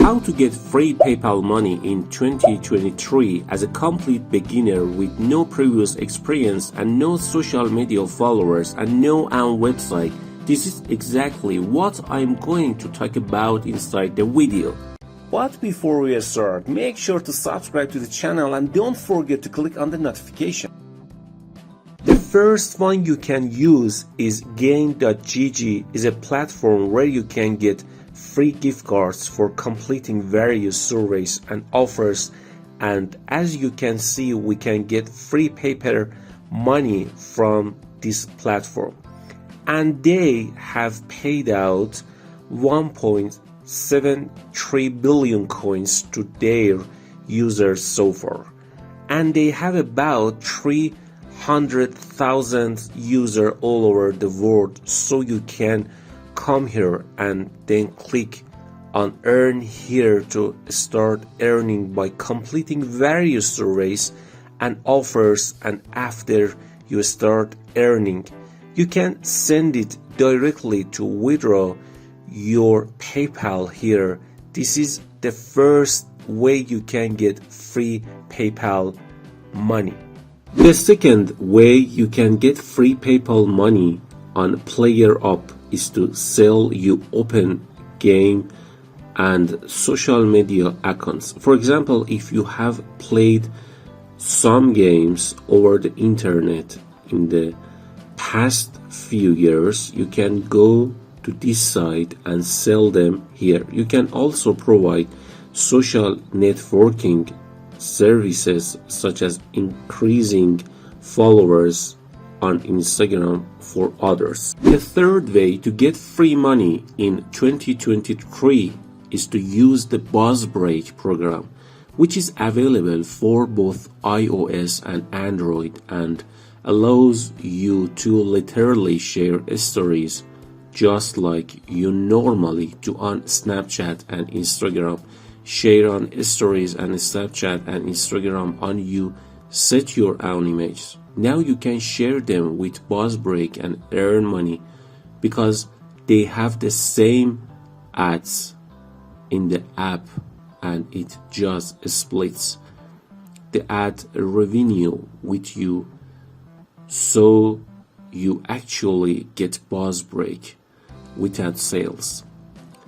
How to get free PayPal money in 2023 as a complete beginner with no previous experience and no social media followers and no own website. This is exactly what I'm going to talk about inside the video. But before we start, make sure to subscribe to the channel and don't forget to click on the notification. The first one you can use is Gain.gg. is a platform where you can get free gift cards for completing various surveys and offers, and as you can see, we can get free paper money from this platform, and they have paid out 1.73 billion coins to their users so far, and they have about 300,000 users all over the world. So you can come here and then click on earn here to start earning by completing various surveys and offers, and after you start earning, you can send it directly to withdraw your PayPal here. This is the first way you can get free PayPal money. The second way you can get free PayPal money on PlayerUp is to sell you open game and social media accounts. For example, if you have played some games over the internet in the past few years, you can go to this site and sell them here. You can also provide social networking services such as increasing followers on Instagram for others. The third way to get free money in 2023 is to use the Buzzbreak program, which is available for both iOS and Android and allows you to literally share stories just like you normally do on Snapchat and Instagram. Share on stories and Snapchat and Instagram on you set your own images. Now you can share them with Buzzbreak and earn money because they have the same ads in the app, and it just splits the ad revenue with you, so you actually get Buzzbreak without sales.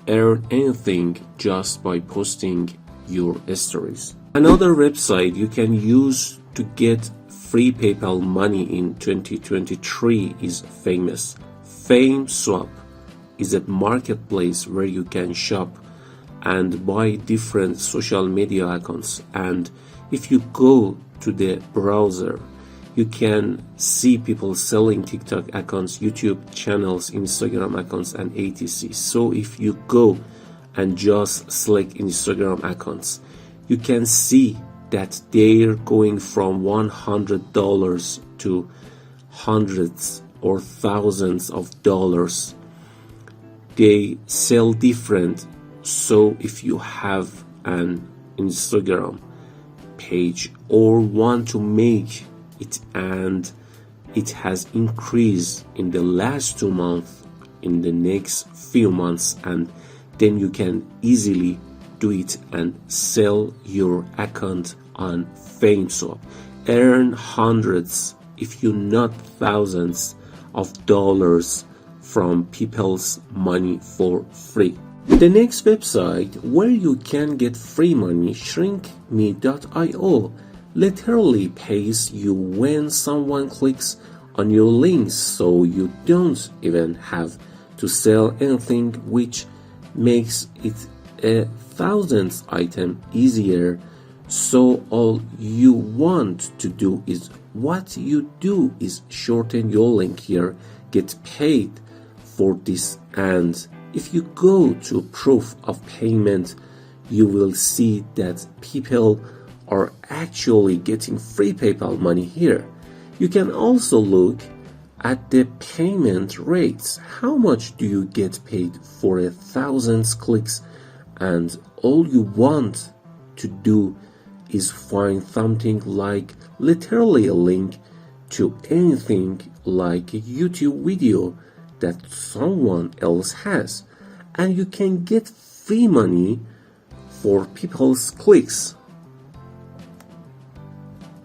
Earn anything just by posting your stories. Another website you can use to get free PayPal money in 2023 is Famous. FameSwap is a marketplace where you can shop and buy different social media accounts, and if you go to the browser, you can see people selling TikTok accounts, YouTube channels, Instagram accounts, and etc. So if you go and just select Instagram accounts, you can see that they're going from $100 to hundreds or thousands of dollars. They sell different. So if you have an Instagram page or want to make it and it has increased in the last 2 months, in the next few months, and then you can easily do it and sell your account on FameSwap. Earn hundreds, if you not thousands of dollars from people's money for free. The next website where you can get free money, shrinkme.io, literally pays you when someone clicks on your links, so you don't even have to sell anything, which makes it a thousandth item easier. So all you want to do is shorten your link here, get paid for this, and if you go to proof of payment, you will see that people are actually getting free PayPal money here. You can also look at the payment rates. How much do you get paid for 1,000 clicks? And all you want to do is find something like literally a link to anything like a YouTube video that someone else has, and you can get free money for people's clicks.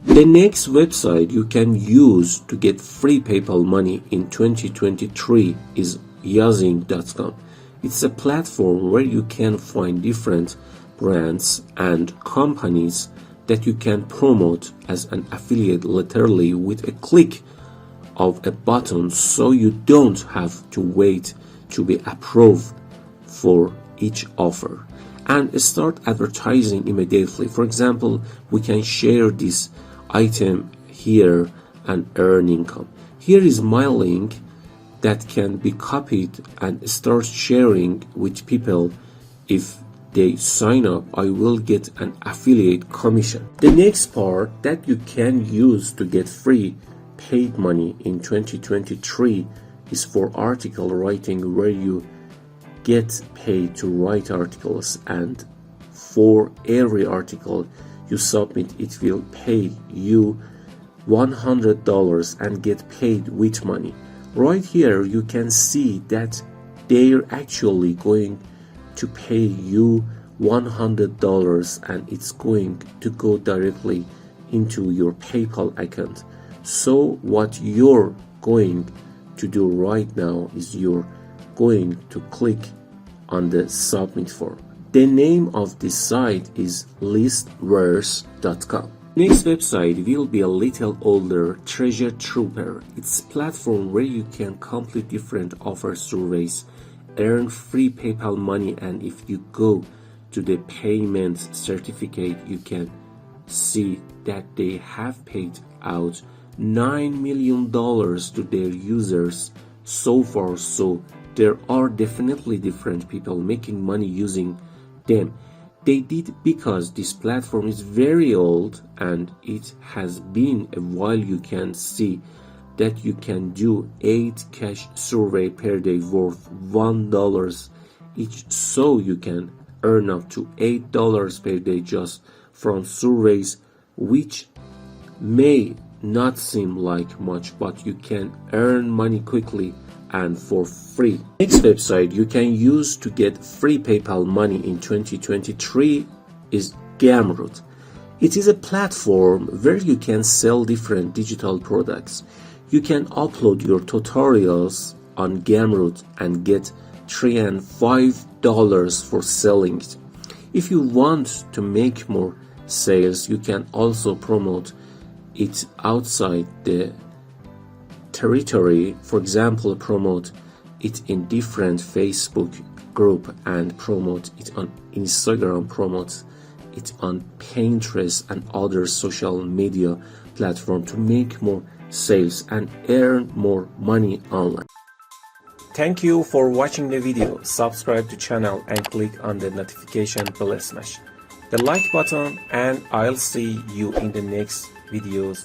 The next website you can use to get free PayPal money in 2023 is Yazing.com. It's a platform where you can find different brands and companies that you can promote as an affiliate literally with a click of a button, so you don't have to wait to be approved for each offer and start advertising immediately. For example, we can share this item here and earn income. Here is my link that can be copied and start sharing with people. If they sign up, I will get an affiliate commission. The next part that you can use to get free paid money in 2023 is for article writing, where you get paid to write articles, and for every article you submit, it will pay you $100 and get paid with money. Right here you can see that they're actually going to pay you $100 and it's going to go directly into your PayPal account. So what you're going to do right now is you're going to click on the submit form. The name of this site is listverse.com. Next website will be a little older, Treasure Trooper. It's a platform where you can complete different offer surveys, earn free PayPal money, and if you go to the payment certificate, you can see that they have paid out $9 million to their users so far. So there are definitely different people making money using them. They did because this platform is very old and it has been a while. You can see that you can do 8 cash survey per day worth $1 each, so you can earn up to $8 per day just from surveys, which may not seem like much, but you can earn money quickly and for free. Next website you can use to get free PayPal money in 2023 is Gumroad. It is a platform where you can sell different digital products. You can upload your tutorials on Gumroad and get $3 and $5 for selling it. If you want to make more sales, you can also promote it outside the territory. For example, promote it in different Facebook group and promote it on Instagram, promote it on Pinterest and other social media platform to make more sales and earn more money online. Thank you for watching the video. Subscribe to channel and click on the notification bell smash the like button, and I'll see you in the next videos.